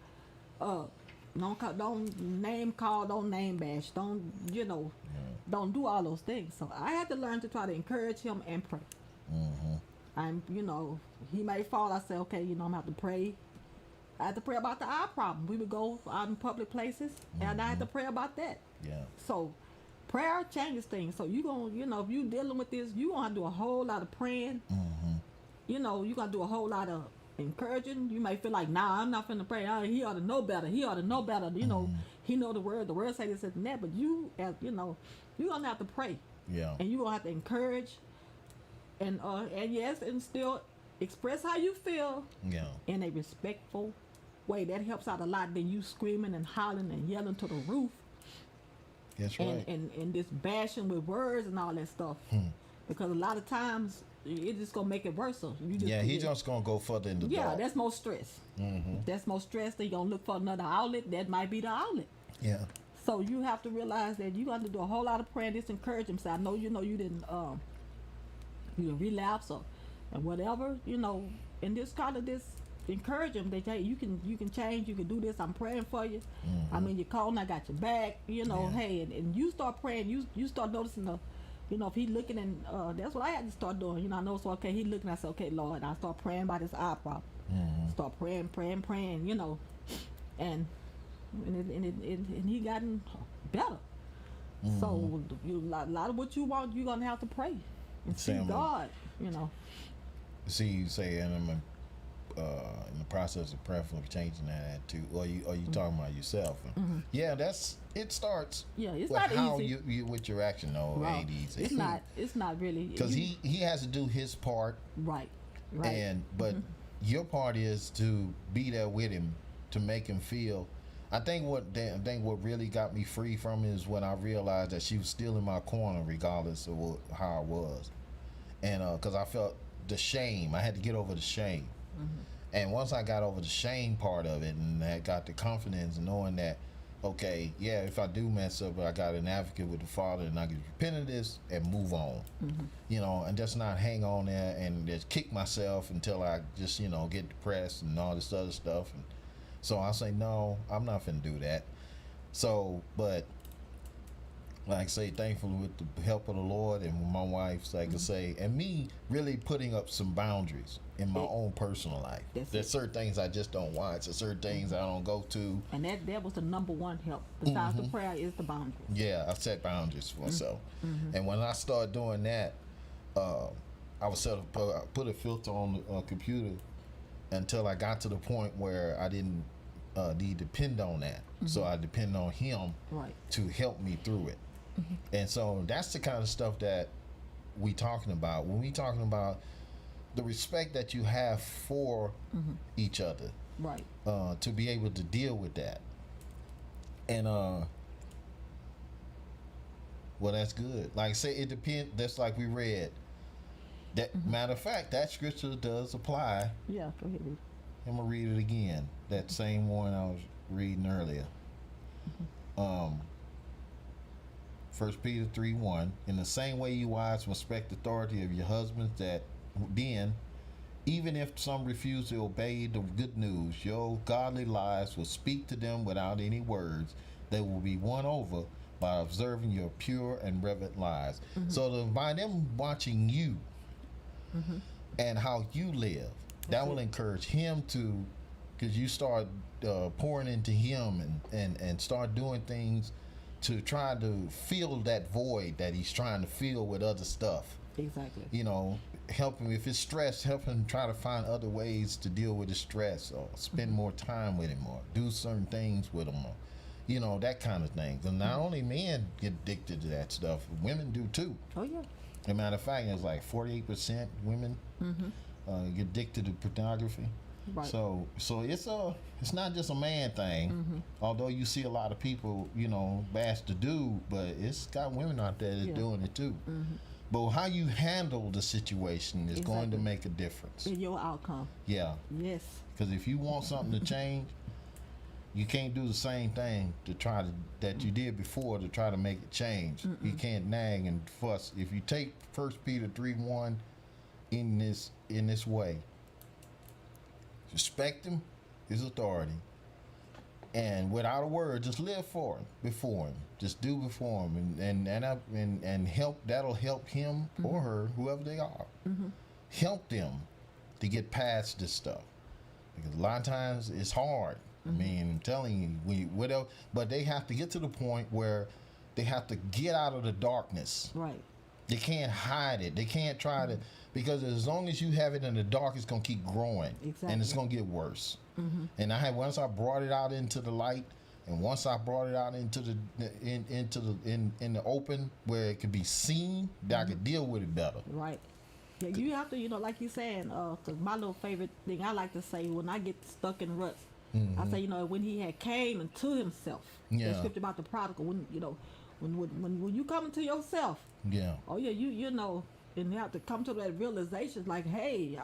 don't name call, don't name bash, don't don't do all those things. So I had to learn to try to encourage him and pray. And he may fall. I say, okay, I'm gonna have to pray. I had to pray about the eye problem. We would go out in public places, and I had to pray about that. Yeah. So prayer changes things. So you gonna, if you dealing with this, you gonna do a whole lot of praying. You're gonna do a whole lot of encouraging. You may feel like, nah, I'm not finna pray. He ought to know better. He ought to know better. He know the word. The word say this and that. But you're gonna have to pray. Yeah. And you're gonna have to encourage, and yes, and still express how you feel. Yeah. In a respectful way. That helps out a lot than you screaming and hollering and yelling to the roof. That's right. And this bashing with words and all that stuff. Because a lot of times it's just gonna make it worse. So he's just gonna go further in the dark. Yeah, that's more stress. That's more stress. Then you're gonna look for another outlet. That might be the outlet. Yeah. So you have to realize that you got to do a whole lot of prayer. Just encourage him. Say, I know you didn't relapse or whatever. And just kind of just encourage him. They say you can change. You can do this. I'm praying for you. I mean, you're calling. I got your back. Hey, and you start praying. You start noticing the. If he looking and that's what I had to start doing. I know, so okay, he looking. I said, okay, Lord, I start praying about this eye problem. Start praying, and he gotten better. So a lot of what you want, you're gonna have to pray and see God. See, you say, and I'm in the process of praying for changing that attitude. Or you talking about yourself? Yeah, it starts. Yeah, it's with not how easy. you with your action. No, it ain't easy. It's not really because he has to do his part. Right. But your part is to be there with him to make him feel. I think what really got me free from it is when I realized that she was still in my corner regardless of how I was, and because I felt the shame. I had to get over the shame. And once I got over the shame part of it and I got the confidence and knowing that, okay, yeah, if I do mess up, I got an advocate with the Father and I can repent of this and move on. And just not hang on there and just kick myself until I just, get depressed and all this other stuff. And so I say, no, I'm not finna do that. So, but like I say, thankfully with the help of the Lord and with my wife, like I say, and me really putting up some boundaries in my own personal life. There's certain things I just don't watch. There's certain things I don't go to. And that was the number one help. Besides the prayer is the boundaries. Yeah, I set boundaries for myself. And when I started doing that, I was put a filter on the computer until I got to the point where I didn't need to depend on that. So I depend on him to help me through it. And so that's the kind of stuff that we talking about. When we talking about the respect that you have for each other. Right. To be able to deal with that. And Well, that's good. Like say it depends. That's like we read. That matter of fact, that scripture does apply. Yeah, go ahead. Read. I'm gonna read it again. That same one I was reading earlier. 1 Peter 3:1. In the same way, you wives respect the authority of your husbands. That then, even if some refuse to obey the good news, your godly lives will speak to them without any words. They will be won over by observing your pure and reverent lives. So by them watching you and how you live, that will encourage him to, because you start pouring into him and start doing things to try to fill that void that he's trying to fill with other stuff. Exactly. You know, help him if it's stress, help him try to find other ways to deal with his stress, or spend more time with him, or do certain things with him, or you know, that kind of thing. And not only men get addicted to that stuff, women do too. Oh yeah. As a matter of fact, it's like 48% women get addicted to pornography. Right. So it's not just a man thing. Although you see a lot of people, you know, bash the dude, but it's got women out there that's doing it too. But how you handle the situation is going to make a difference. In your outcome. Yeah. Yes. Because if you want something to change, you can't do the same thing that you did before to try to make it change. You can't nag and fuss. If you take 1 Peter 3:1 in this way, respect him, his authority, and without a word, just live for him, before him. Just do before him, and help. That'll help him or her, whoever they are. Help them to get past this stuff, because a lot of times it's hard. I mean, I'm telling you, but they have to get to the point where they have to get out of the darkness. Right. They can't hide it. They can't try to, because as long as you have it in the dark, it's gonna keep growing, and it's gonna get worse. And once I brought it out into the light, and once I brought it out into the in the open where it could be seen, that I could deal with it better. Right. Yeah, you have to, you know, like you're saying, because my little favorite thing I like to say when I get stuck in ruts, I say, you know, when he had came into himself. Yeah. The scripture about the prodigal, when you know, when you come into yourself. Yeah. Oh yeah, you know, and you have to come to that realization, like, hey,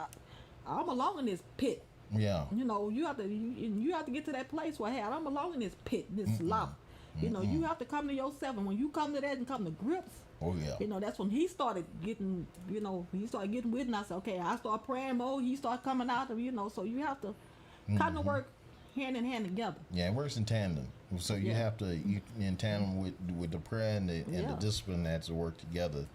I belong in this pit. Yeah. You know, you have to get to that place where, hey, I don't belong in this pit, this slop. You know, you have to come to yourself, and when you come to that and come to grips, Oh yeah. you know, that's when he started getting, you know, with it. And I said, okay, I start praying more. He started coming out of, you know, so you have to kind of work hand in hand together. Yeah, it works in tandem. So you have to in tandem with the prayer and the discipline that's to work together.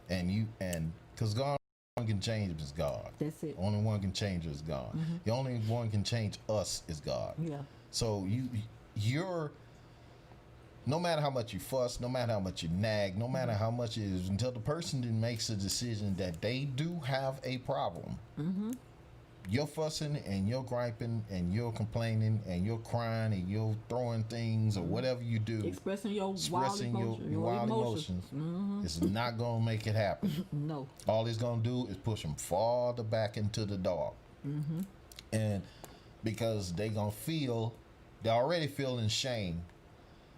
And because God can change is God. That's it. Only one can change is God. The only one can change us is God. Yeah. So you're. No matter how much you fuss, no matter how much you nag, no matter how much it is, until the person then makes a decision that they do have a problem, you're fussing and you're griping and you're complaining and you're crying and you're throwing things or whatever you do, Expressing your wild emotions. It's not going to make it happen. No. All it's going to do is push them farther back into the dark. And because they're already feeling shame.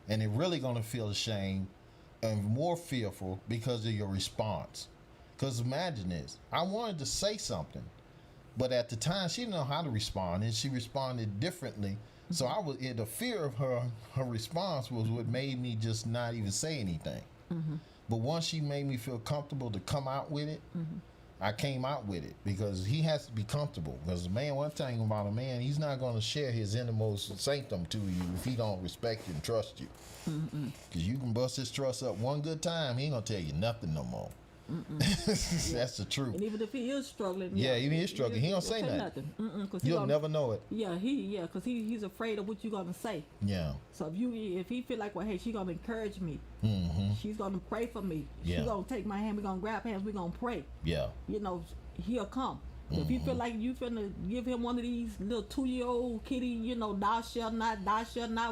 And they're really going to feel ashamed and more fearful because of your response. Because imagine this. I wanted to say something, but at the time she didn't know how to respond, and she responded differently. So the fear of her response was what made me just not even say anything. But once she made me feel comfortable to come out with it, I came out with it, because he has to be comfortable. Because the man, one thing about a man, he's not going to share his innermost sanctum to you if he don't respect you and trust you. Because you can bust his trust up one good time, he ain't going to tell you nothing no more. That's the truth. And even if he is struggling, even if he's struggling, he don't say nothing. You'll never know it. Because he's afraid of what you're gonna say. Yeah. So if he feel like, well, hey, she's gonna encourage me, she's gonna pray for me, she's gonna take my hand, we're gonna grab hands, we're gonna pray. Yeah. You know, he'll come. If you feel like you finna give him one of these little 2-year-old kitty, you know, thou shalt not,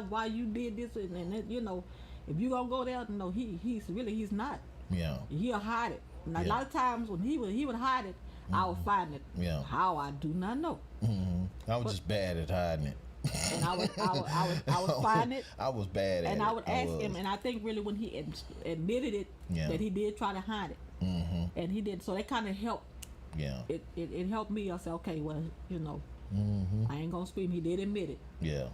why you did this, and you know, if you gonna go there, no, he's not. Yeah. He'll hide it. And a lot of times when he would hide it, I would find it. Yeah. How, I do not know. I was just bad at hiding it. and I would find it, I was bad at and it. I would ask was. him, and I think really when he admitted it, Yeah. that he did try to hide it, and he did. So that kind of helped. Yeah. It helped me. I said, okay, well, Mm-hmm. I ain't gonna scream. He did admit it. Yeah.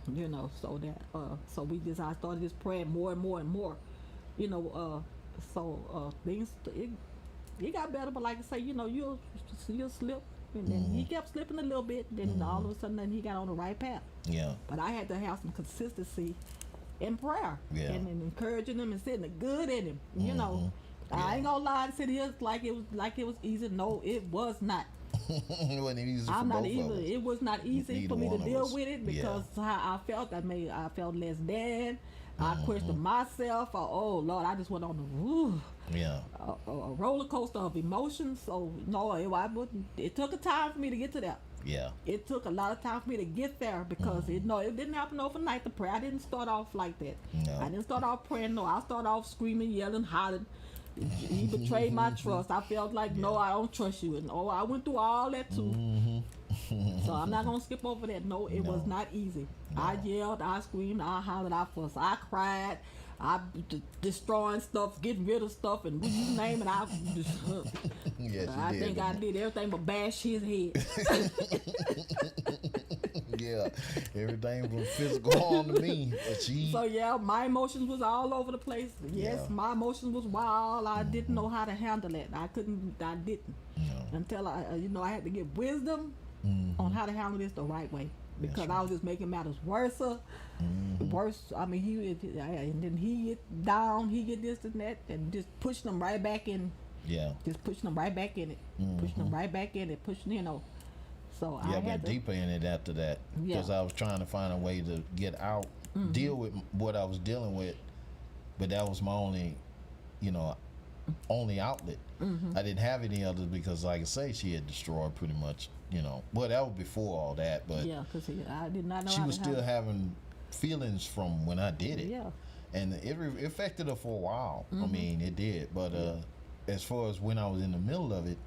So that so I started just praying more and more and more, things it got better, but like I say, you'll slip, and then he kept slipping a little bit, then all of a sudden then he got on the right path. Yeah. But I had to have some consistency in prayer, Yeah. and encouraging him and sitting the good in him. Yeah. I ain't gonna lie and sit here like it was easy. No, it was not. It wasn't easy for I'm not both even. of us. It was not easy Neither for me to one of deal us. with it Yeah. because how I felt. I felt less than. I questioned myself. Oh Lord, I just went on Yeah. a roller coaster of emotions. So no, it took a time for me to get to that. Yeah. It took a lot of time for me to get there because it didn't happen overnight. The prayer, I didn't start off like that. No. I didn't start off praying. No, I started off screaming, yelling, hollering. He betrayed my trust. I felt like, no, I don't trust you. And I went through all that too. So I'm not gonna skip over that. No, it was not easy. No. I yelled, I screamed, I hollered, I fussed, I cried, I destroying stuff, getting rid of stuff, and you name it. Yes, you I did. think I did everything but bash his head. Yeah. Everything was physical harm to me. But she. So yeah, my emotions was all over the place. Yes, Yeah. my emotions was wild. I didn't know how to handle it. I didn't No. until I had to get wisdom on how to handle this the right way, because That's I was just making matters worse. Worse. I mean, and then he get down, he get this and that, and just pushing them right back in. Yeah. Just pushing them right back in it. Pushing them right back in it. Pushing. So Yeah, I I got had to. deeper in it after that because Yeah. I was trying to find a way to get out, deal with what I was dealing with, but that was my only outlet. I didn't have any others because, like I say, she had destroyed pretty much. Well, that was before all that, but Yeah, because I did not know. she how was to still handle having feelings from when I did it. Yeah. And it affected her for a while. I mean, it did. But as far as when I was in the middle of it,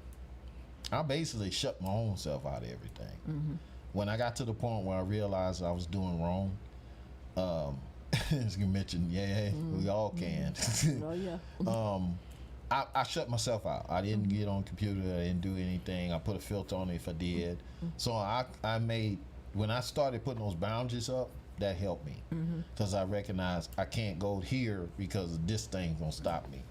I basically shut my own self out of everything. When I got to the point where I realized I was doing wrong, as you mentioned, we all can. Oh yeah. I shut myself out. I didn't get on the computer. I didn't do anything. I put a filter on it if I did. So I made, when I started putting those boundaries up, that helped me. Because I recognized I can't go here because this thing's going to stop me.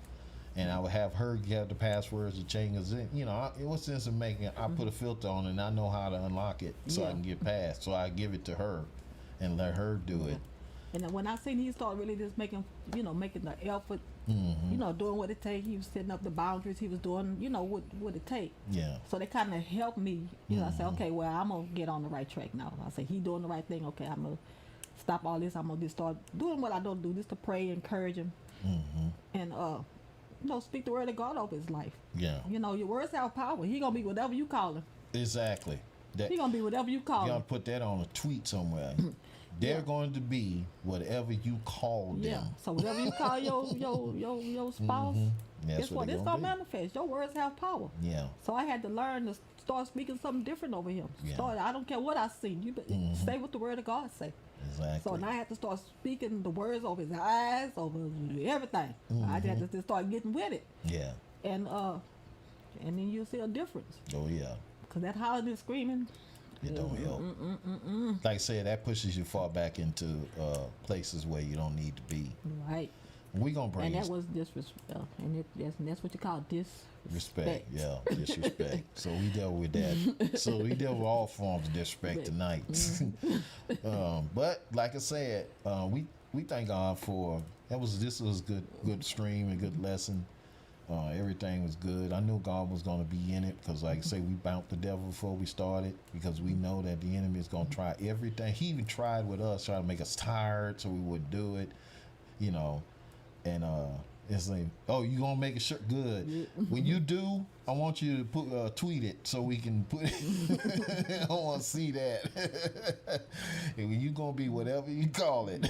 And I would have her get the passwords to change it. It was sense of making it. I put a filter on it and I know how to unlock it so I can get past. So I give it to her and let her do it. And then when I seen he started really just making the effort, doing what it takes. He was setting up the boundaries. He was doing, what it takes. Yeah. So they kind of helped me. I said, okay, well, I'm gonna get on the right track now. I said, he doing the right thing. Okay, I'm gonna stop all this. I'm gonna just start doing what I don't do, just to pray, encourage him, and speak the word of God over his life. Yeah. Your words have power. He gonna be whatever you call him. Exactly. He gonna be whatever you call You him. gotta put that on a tweet somewhere. They're going to be whatever you call them. Yeah. So whatever you call your spouse, That's guess what what? they It's gonna gonna be. manifest. Your words have power. Yeah. So I had to learn to start speaking something different over him. Yeah. I don't care what I see. You say what the word of God say. Exactly. So now I had to start speaking the words over his eyes, over everything. I had to just start getting with it, Yeah. and then you'll see a difference. Oh yeah. Cause that hollering and screaming, It don't help. Like I said, that pushes you far back into places where you don't need to be. right? We gonna bring And that was disrespect, and that's what you call respect. Yeah, disrespect. So we dealt with that. So we dealt with all forms of disrespect tonight. But like I said, we thank God for this was good stream and good lesson. Everything was good. I knew God was going to be in it because, like I say, we bounced the devil before we started because we know that the enemy is going to try everything. He even tried with us, trying to make us tired so we wouldn't do it, And it's like, oh, you going to make it sure? Good. When you do, I want you to put tweet it so we can put it. I want to see that. And you gonna be whatever you call it.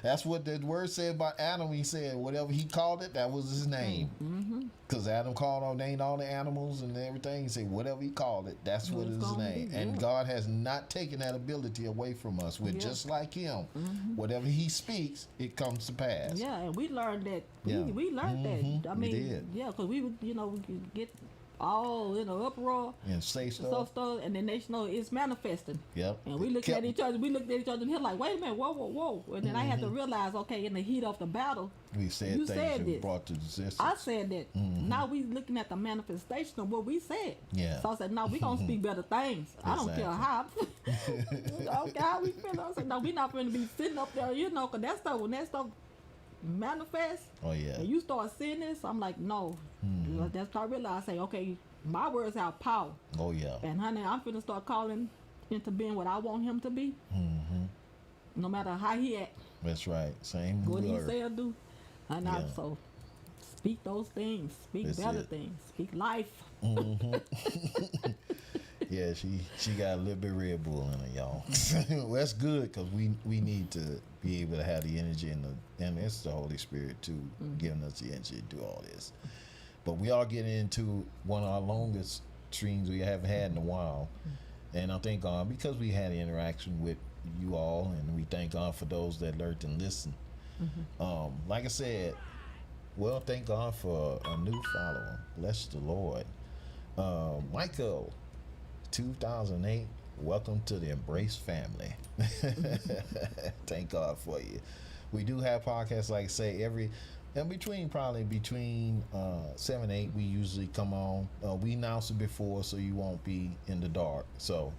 That's what the word said about Adam. He said whatever he called it, that was his name. Because Adam named all the animals and everything. He said whatever he called it, that's what is his name. And God has not taken that ability away from us. We're just like him. Whatever he speaks, it comes to pass. Yeah, and we learned that. Yeah. We learned that. I We mean, did. yeah, because we would, we could get all in an uproar. And say stuff. And then next it's manifesting. Yep. And we looked at each other. We looked at each other and here like, wait a minute, whoa. And then I had to realize, okay, in the heat of the battle, We said you things said that this. brought to existence. I said that. Now we looking at the manifestation of what we said. Yeah. So I said, no, we gonna speak better things. I don't care how. I don't care how we feel. I said, no, we not gonna be sitting up there, because that stuff, when that stuff manifest, Oh yeah. and you start seeing this, I'm like, no. That's how I realize, I say, okay, my words have power. Oh yeah. And honey, I'm finna start calling into being what I want him to be. No matter how he act, That's right. Same what he word. say or do. And Yeah. so speak those things. Speak That's better it. things. Speak life. Yeah, she got a little bit Red Bull in her, y'all. Well, that's good because we need to be able to have the energy and it's the Holy Spirit too, giving us the energy to do all this. But we are getting into one of our longest streams we haven't had in a while, and I thank God because we had an interaction with you all, and we thank God for those that lurked and listened. Like I said, well, thank God for a new follower. Bless the Lord. Michael, 2008, welcome to the Embrace family. Thank God for you. We do have podcasts, like I say, probably between 7 and 8 we usually come on. We announce it before so you won't be in the dark. So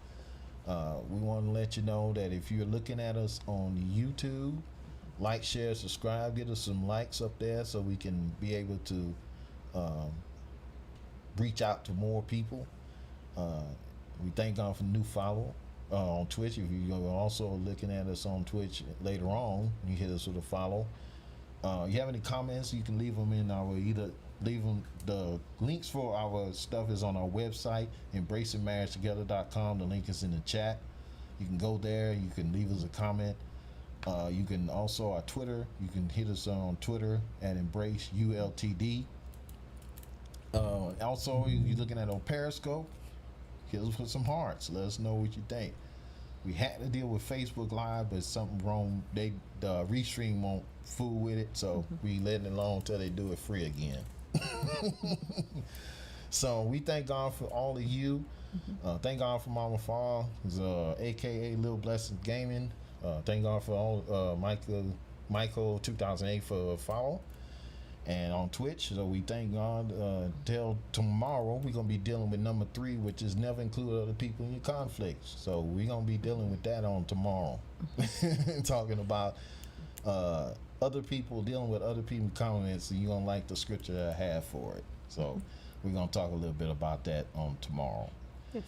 we want to let you know that if you're looking at us on YouTube, like, share, subscribe, get us some likes up there so we can be able to reach out to more people. We thank God for new follow on Twitch. If you're also looking at us on Twitch later on, you hit us with a follow. You have any comments, you can leave them in the links for our stuff is on our website, embracingmarriagetogether.com. The link is in the chat. You can go there, you can leave us a comment. You can also, our Twitter, you can hit us on Twitter at EmbraceULTD. Also, you're looking at on Periscope, hit us with some hearts. Let us know what you think. We had to deal with Facebook Live, but something wrong. The restream won't fool with it, so we letting it alone until they do it free again. So we thank God for all of you. Thank God for Mama Fall, aka Little Blessed Gaming. Thank God for all Michael 2008 for a follow. And on Twitch, so we thank God. Till tomorrow, we're gonna be dealing with number 3, which is never include other people in your conflicts. So we're gonna be dealing with that on tomorrow, talking about other people dealing with other people's comments, and you're gonna like the scripture that I have for it. So we're gonna talk a little bit about that on tomorrow. Yes.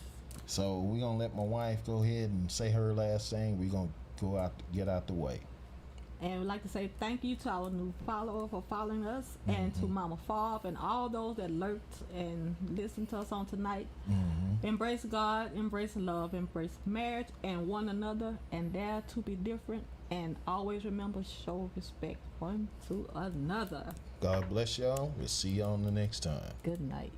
So we're gonna let my wife go ahead and say her last thing. We're gonna go out, get out the way. And we'd like to say thank you to our new follower for following us, and to Mama Favre and all those that lurked and listened to us on tonight. Embrace God, embrace love, embrace marriage and one another, and dare to be different. And always remember, show respect one to another. God bless y'all. We'll see you on the next time. Good night.